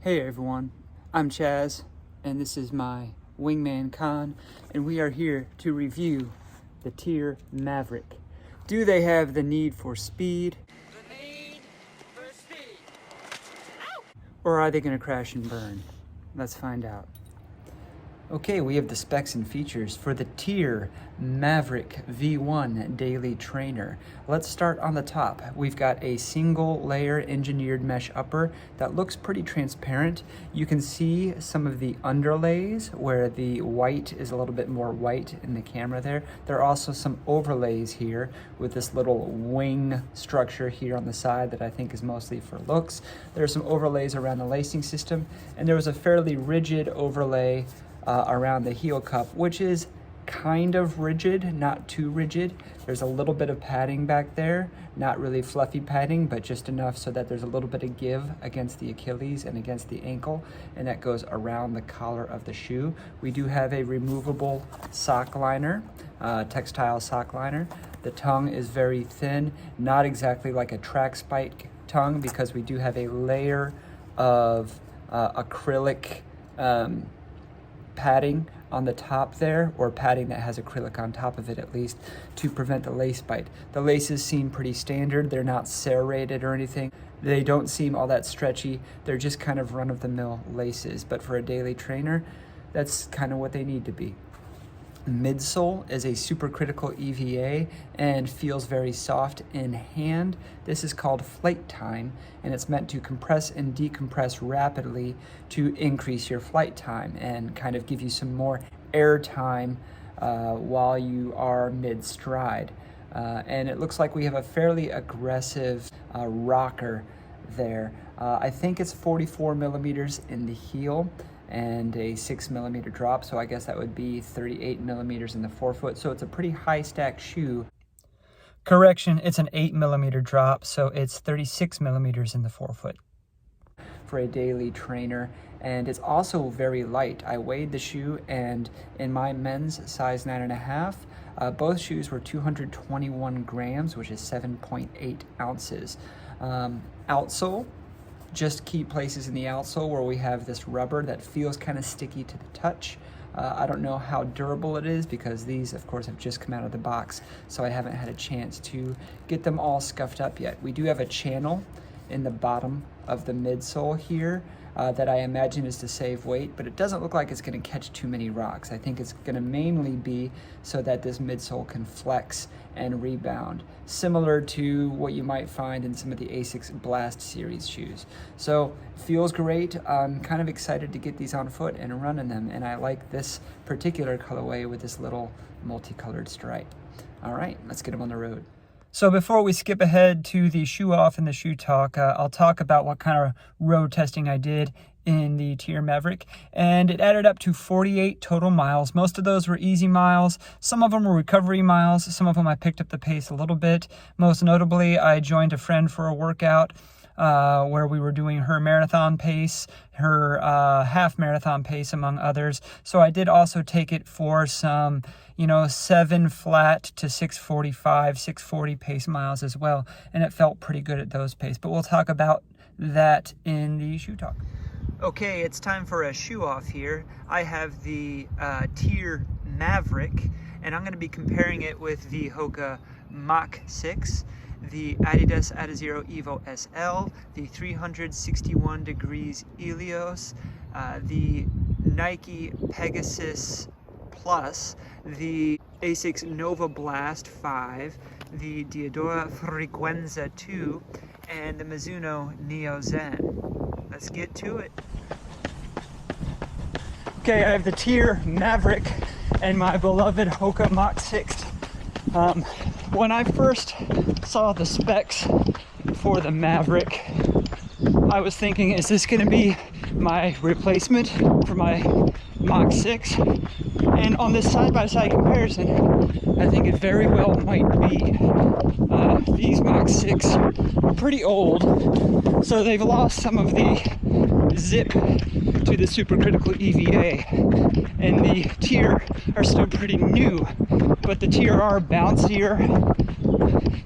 Hey everyone, I'm Chaz, and this is my wingman Con, and we are here to review the TYR Maverick. Do they have the need for speed? The need for speed. Or are they going to crash and burn? Let's find out. Okay, we have the specs and features for the TYR Maverick V1 Daily Trainer. Let's start on the top. We've got a single layer engineered mesh upper that looks pretty transparent. You can see some of the underlays where the white is a little bit more white in the camera there. There are also some overlays here with this little wing structure here on the side that I think is mostly for looks. There are some overlays around the lacing system, and there was a fairly rigid overlay around the heel cup, which is kind of rigid, not too rigid. There's a little bit of padding back there, not really fluffy padding, but just enough so that there's a little bit of give against the Achilles and against the ankle, and that goes around the collar of the shoe. We do have a removable sock liner, textile sock liner. The tongue is very thin, not exactly like a track spike tongue, because we do have a layer of acrylic padding on the top there, or padding that has acrylic on top of it at least, to prevent the lace bite. The laces seem pretty standard. They're not serrated or anything. They don't seem all that stretchy. They're just kind of run-of-the-mill laces, but for a daily trainer, that's kind of what they need to be. Midsole is a supercritical EVA and feels very soft in hand. This is called flight time, and it's meant to compress and decompress rapidly to increase your flight time and kind of give you some more air time while you are mid-stride. And it looks like we have a fairly aggressive rocker there. I think it's 44 millimeters in the heel and a 6 millimeter drop, so I guess that would be 38 millimeters in the forefoot, so it's a pretty high stack shoe. Correction, it's an 8 millimeter drop, so it's 36 millimeters in the forefoot for a daily trainer. And it's also very light. I weighed the shoe, and in my men's size 9.5, both shoes were 221 grams, which is 7.8 ounces. Outsole, just key places in the outsole where we have this rubber that feels kind of sticky to the touch. I don't know how durable it is, because these of course have just come out of the box, so I haven't had a chance to get them all scuffed up yet. We do have a channel in the bottom of the midsole here that I imagine is to save weight, but it doesn't look like it's going to catch too many rocks. I think it's going to mainly be so that this midsole can flex and rebound, similar to what you might find in some of the Asics Blast series shoes. So feels great. I'm kind of excited to get these on foot and run in them, and I like this particular colorway with this little multicolored stripe. All right, let's get them on the road. So before we skip ahead to the shoe off and the shoe talk, I'll talk about what kind of road testing I did in the TYR Maverick, and it added up to 48 total miles. Most of those were easy miles. Some of them were recovery miles. Some of them I picked up the pace a little bit. Most notably, I joined a friend for a workout where we were doing her marathon pace, her half marathon pace, among others. So I did also take it for some 7 flat to 645, 640 pace miles as well, and it felt pretty good at those pace. But we'll talk about that in the shoe talk. Okay, it's time for a shoe off here. I have the TYR Maverick, and I'm going to be comparing it with the Hoka Mach 6, the Adidas Adizero Evo SL, the 361 degrees Eleos, the Nike Pegasus Plus, the Asics Novablast 5, the TYR Frequenza 2, and the Mizuno Neo Zen. Let's get to it. Okay, I have the TYR Maverick and my beloved Hoka Mach 6. When I first saw the specs for the Maverick, I was thinking, is this going to be my replacement for my Mach 6? And on this side-by-side comparison, I think it very well might be. These Mach 6 are pretty old, so they've lost some of the zip to the supercritical EVA, and the TYR are still pretty new, but the TYR are bouncier.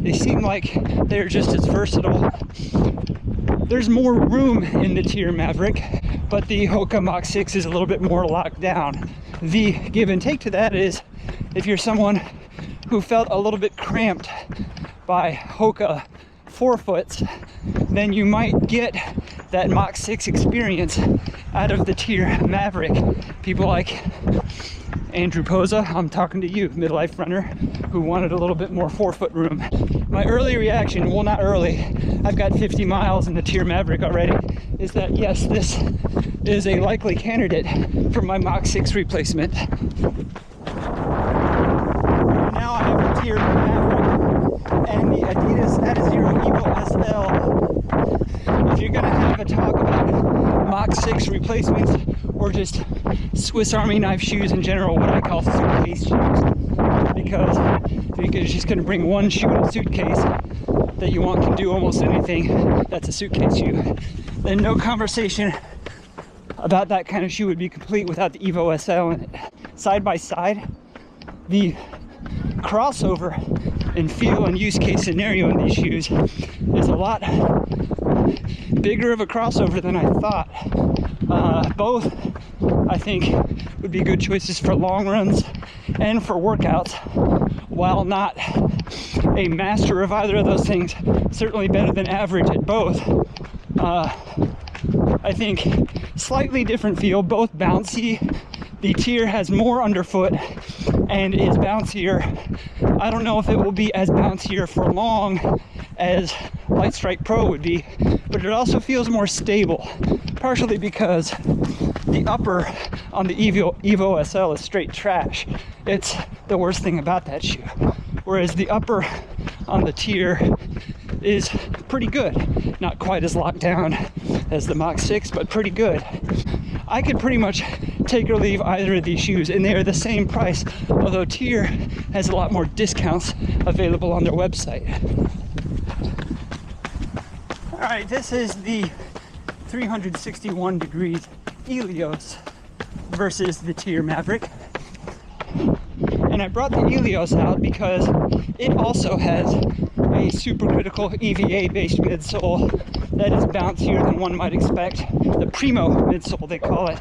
They seem like they're just as versatile there's more room in the TYR Maverick, but the Hoka Mach 6 is a little bit more locked down. The give and take to that is, if you're someone who felt a little bit cramped by Hoka forefoots, then you might get that Mach 6 experience out of the TYR Maverick. People like Andrew Poza, I'm talking to you, midlife runner, who wanted a little bit more forefoot room. My early reaction, well, not early, I've got 50 miles in the TYR Maverick already, is that yes, this is a likely candidate for my Mach 6 replacement. Now I have the TYR Maverick and the Adidas Adizero Evo SL. If you're gonna have a talk about Mach 6 replacements or just Swiss Army knife shoes in general, what I call suitcase shoes, because if you're just gonna bring one shoe in a suitcase that you want can do almost anything, that's a suitcase shoe, then no conversation about that kind of shoe would be complete without the Evo SL in it. Side by side, the crossover and feel and use case scenario in these shoes is a lot bigger of a crossover than I thought. Both, I think, would be good choices for long runs and for workouts. While not a master of either of those things, certainly better than average at both. I think slightly different feel, both bouncy. The TYR has more underfoot and is bouncier. I don't know if it will be as bouncier for long as Light Strike Pro would be, but it also feels more stable, partially because the upper on the Evo SL is straight trash. It's the worst thing about that shoe. Whereas the upper on the TYR is pretty good. Not quite as locked down as the Mach 6, but pretty good. I could pretty much take or leave either of these shoes, and they are the same price, although TYR has a lot more discounts available on their website. All right, this is the 361 degrees Eleos versus the TYR Maverick. And I brought the Eleos out because it also has a supercritical EVA based midsole that is bouncier than one might expect. The Primo midsole, they call it.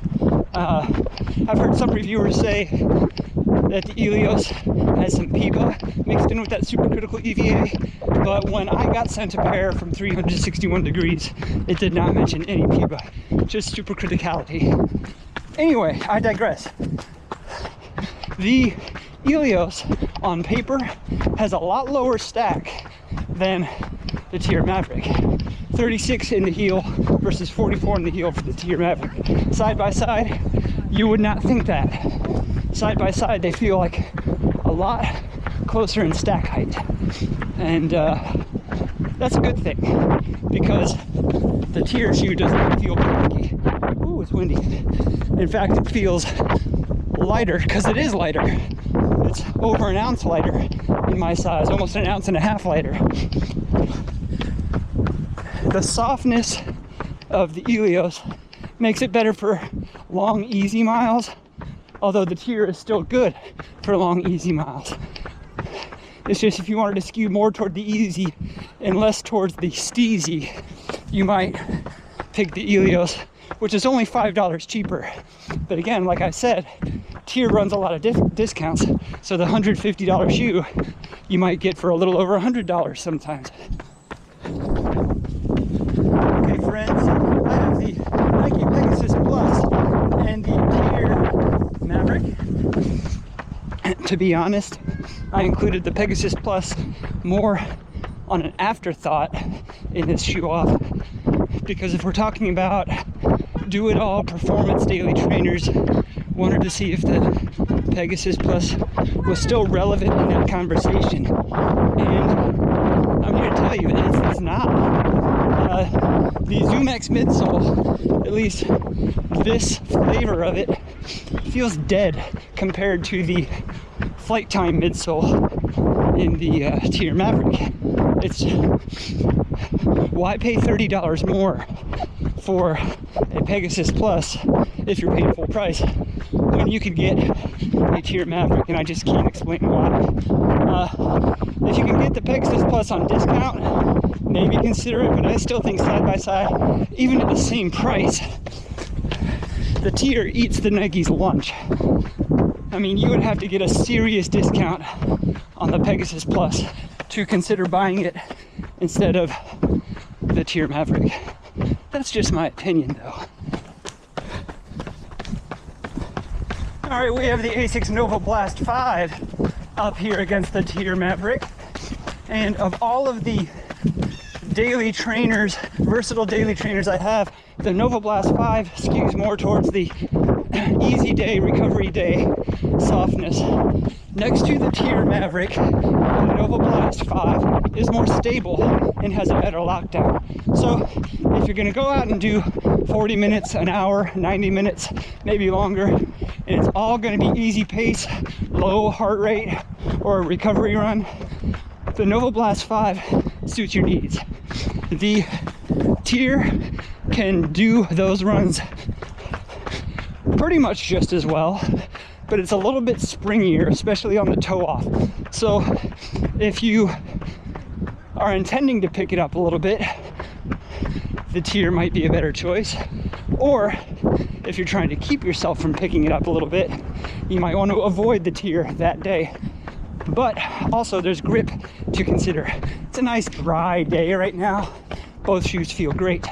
I've heard some reviewers say that the Eleos has some PIBA mixed in with that supercritical EVA, but when I got sent a pair from 361 degrees, it did not mention any PIBA, just supercriticality. Anyway, I digress. The Eleos on paper has a lot lower stack than the TYR Maverick. 36 in the heel versus 44 in the heel for the TYR Maverick. Side by side, you would not think that. Side by side, they feel like a lot closer in stack height. And that's a good thing, because the TYR shoe doesn't feel bulky. Ooh, it's windy. In fact, it feels lighter, because it is lighter. It's over an ounce lighter in my size, almost an ounce and a half lighter. The softness of the Eleos makes it better for long, easy miles, although the TYR is still good for long, easy miles. It's just if you wanted to skew more toward the easy and less towards the steezy, you might pick the Eleos, which is only $5 cheaper. But again, like I said, TYR runs a lot of discounts, so the $150 shoe you might get for a little over $100 sometimes. Okay, friends, I have the Nike Pegasus Plus and the TYR Maverick. To be honest, I included the Pegasus Plus more on an afterthought in this shoe off, because if we're talking about do-it-all performance daily trainers, wanted to see if the Pegasus Plus was still relevant in that conversation, and I'm here to tell you it's not. The ZoomX midsole, at least this flavor of it, feels dead compared to the Flight Time midsole in the TYR Maverick. It's why pay $30 more for a Pegasus Plus if you're paying full price when you could get a TYR Maverick, and I just can't explain why. If you can get the Pegasus Plus on discount, maybe consider it, but I still think side by side, even at the same price, the TYR eats the Nike's lunch. I mean, you would have to get a serious discount on the Pegasus Plus to consider buying it instead of the TYR Maverick. That's just my opinion, though. All right, we have the Asics Novablast 5 up here against the TYR Maverick. And of all of the daily trainers, versatile daily trainers I have, the Novablast 5 skews more towards the easy day, recovery day softness. Next to the TYR Maverick, the Novablast 5 is more stable and has a better lockdown. So if you're gonna go out and do 40 minutes, an hour, 90 minutes, maybe longer, and it's all gonna be easy pace, low heart rate, or a recovery run, the Novablast 5 suits your needs. The TYR can do those runs pretty much just as well, but it's a little bit springier, especially on the toe off. So if you are intending to pick it up a little bit, the TYR might be a better choice. Or if you're trying to keep yourself from picking it up a little bit, you might want to avoid the TYR that day. But also there's grip to consider. It's a nice dry day right now. Both shoes feel great.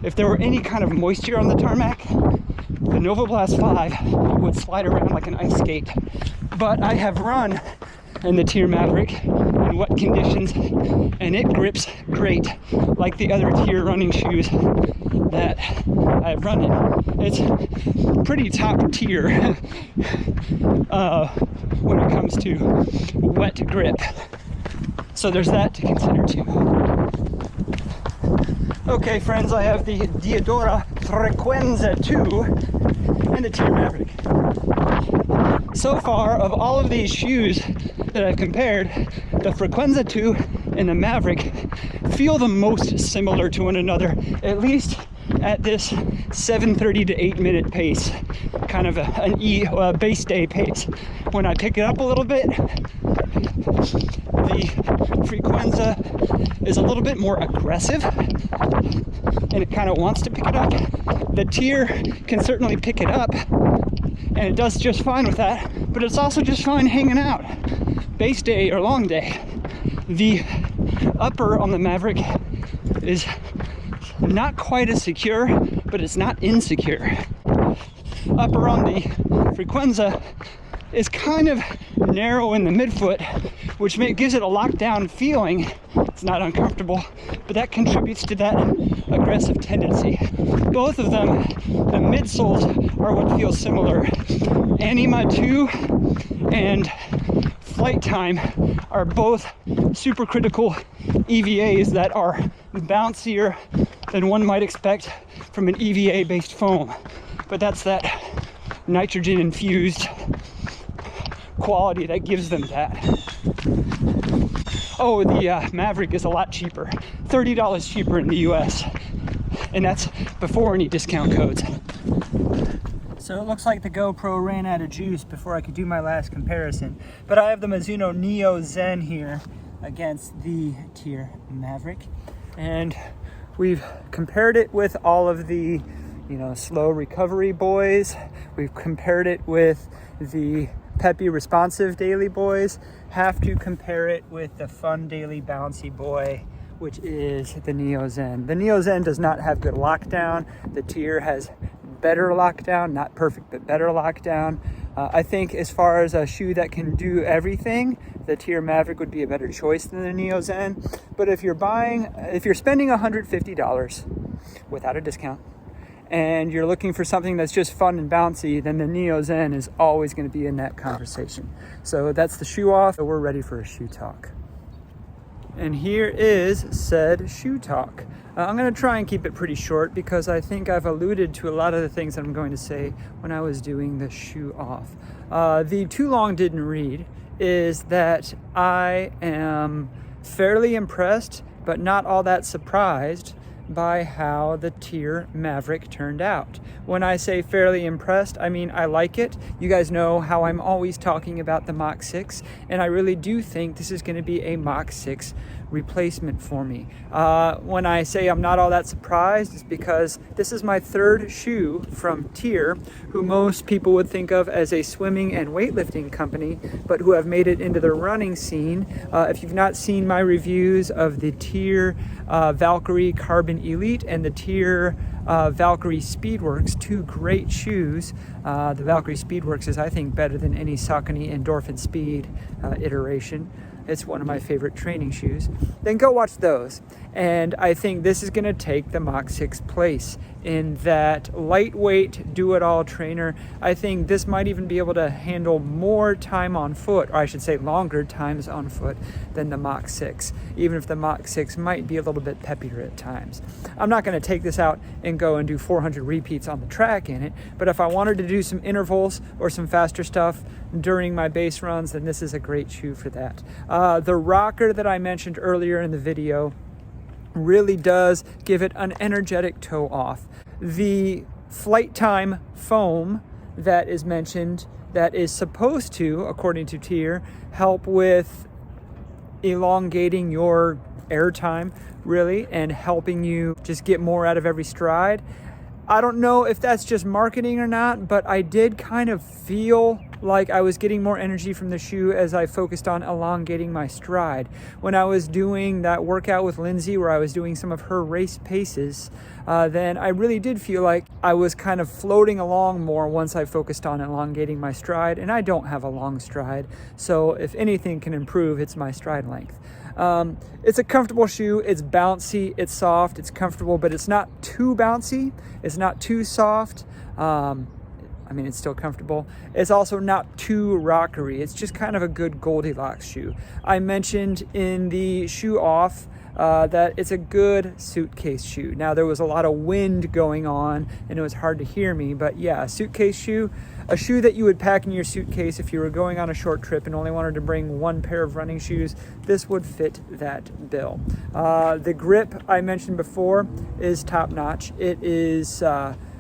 If there were any kind of moisture on the tarmac, the Novablast 5 would slide around like an ice skate. But I have run in the TYR Maverick in wet conditions, and it grips great, like the other TYR running shoes that I've run in. It's pretty top tier when it comes to wet grip. So there's that to consider too. Okay, friends, I have the Diodora Frequenza 2 and the TYR Maverick. So far, of all of these shoes that I've compared, the Frequenza 2 and the Maverick feel the most similar to one another, at least at this 7:30 to 8-minute pace, kind of an base day pace. When I pick it up a little bit, the Frequenza is a little bit more aggressive, and it kind of wants to pick it up. The TYR can certainly pick it up, and it does just fine with that, but it's also just fine hanging out, base day or long day. The upper on the Maverick is not quite as secure, but it's not insecure. Upper on the Frequenza is kind of narrow in the midfoot, which gives it a lockdown feeling. It's not uncomfortable, but that contributes to that aggressive tendency. Both of them, the midsoles, are what feels similar. Anima 2 and Flight Time are both supercritical EVAs that are bouncier than one might expect from an EVA-based foam. But that's that nitrogen-infused quality that gives them that. Oh, the Maverick is a lot cheaper. $30 cheaper in the US. And that's before any discount codes. So it looks like the GoPro ran out of juice before I could do my last comparison. But I have the Mizuno Neo Zen here against the TYR Maverick. And we've compared it with all of the, slow recovery boys. We've compared it with the peppy responsive daily boys. Have to compare it with the fun daily bouncy boy, which is the Neo Zen. The Neo Zen does not have good lockdown. The TYR has better lockdown, not perfect, but better lockdown. I think as far as a shoe that can do everything, the TYR Maverick would be a better choice than the Neo Zen. But if you're spending $150 without a discount, and you're looking for something that's just fun and bouncy, then the Neo Zen is always going to be in that conversation. So that's the shoe off. So we're ready for a shoe talk. And here is said shoe talk. I'm going to try and keep it pretty short because I think I've alluded to a lot of the things that I'm going to say when I was doing the shoe off. The too long didn't read is that I am fairly impressed, but not all that surprised by how the TYR Maverick turned out. When I say fairly impressed, I mean I like it. You guys know how I'm always talking about the Mach 6, and I really do think this is going to be a Mach 6 replacement for me. When I say I'm not all that surprised, it's because this is my third shoe from TYR, who most people would think of as a swimming and weightlifting company, but who have made it into the running scene. If you've not seen my reviews of the TYR Valkyrie Carbon Elite and the TYR Valkyrie Speedworks, two great shoes. The Valkyrie Speedworks is, I think, better than any Saucony Endorphin Speed iteration. It's one of my favorite training shoes. Then go watch those. And I think this is going to take the Mach 6 place in that lightweight, do-it-all trainer. I think this might even be able to handle more time on foot, or I should say longer times on foot than the Mach 6, even if the Mach 6 might be a little bit peppier at times. I'm not going to take this out and go and do 400 repeats on the track in it, but if I wanted to do some intervals or some faster stuff during my base runs, then this is a great shoe for that. The rocker that I mentioned earlier in the video really does give it an energetic toe off. The flight time foam that is mentioned, that is supposed to, according to TYR, help with elongating your air time, really, and helping you just get more out of every stride. I don't know if that's just marketing or not, but I did kind of feel like I was getting more energy from the shoe as I focused on elongating my stride. When I was doing that workout with Lindsay, where I was doing some of her race paces, then I really did feel like I was kind of floating along more once I focused on elongating my stride, and I don't have a long stride, so if anything can improve, it's my stride length. It's a comfortable shoe. It's bouncy, it's soft, it's comfortable, but it's not too bouncy. It's not too soft. I mean, it's still comfortable. It's also not too rockery. It's just kind of a good Goldilocks shoe. I mentioned in the shoe off that it's a good suitcase shoe. Now, there was a lot of wind going on and it was hard to hear me, but yeah, a suitcase shoe, a shoe that you would pack in your suitcase if you were going on a short trip and only wanted to bring one pair of running shoes. This would fit that bill. The grip I mentioned before is top notch. It is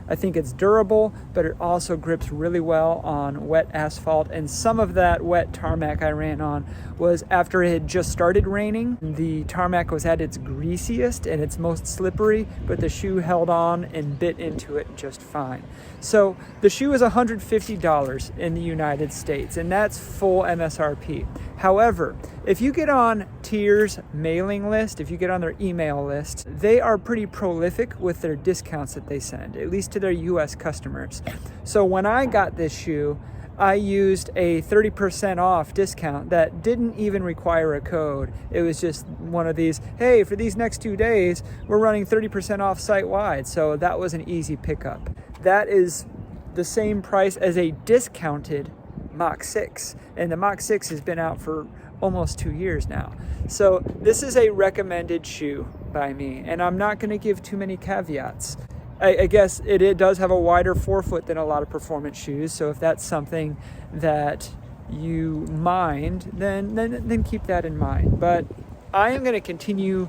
I think it's durable, but it also grips really well on wet asphalt. And some of that wet tarmac I ran on was after it had just started raining. The tarmac was at its greasiest and its most slippery, but the shoe held on and bit into it just fine. So the shoe is $150 in the United States, and that's full MSRP. However, if you get on TYR's mailing list, if you get on their email list, they are pretty prolific with their discounts that they send, at least to their US customers. So when I got this shoe, I used a 30% off discount that didn't even require a code. It was just one of these, hey, for these next 2 days, we're running 30% off site-wide. So that was an easy pickup. That is the same price as a discounted Mach 6. And the Mach 6 has been out for almost 2 years now. So this is a recommended shoe by me, and I'm not going to give too many caveats. I guess it does have a wider forefoot than a lot of performance shoes, so if that's something that you mind, then keep that in mind. But I am going to continue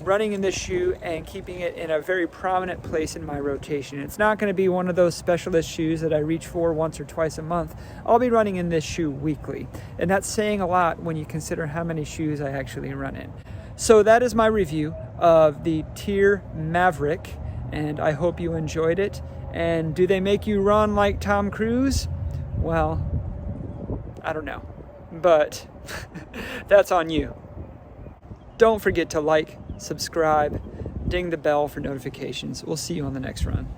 running in this shoe and keeping it in a very prominent place in my rotation. It's not going to be one of those specialist shoes that I reach for once or twice a month. I'll be running in this shoe weekly, and that's saying a lot when you consider how many shoes I actually run in. So that is my review of the TYR Maverick, and I hope you enjoyed it. And do they make you run like Tom Cruise? Well, I don't know, but that's on you. Don't forget to like, subscribe, ding the bell for notifications. We'll see you on the next run.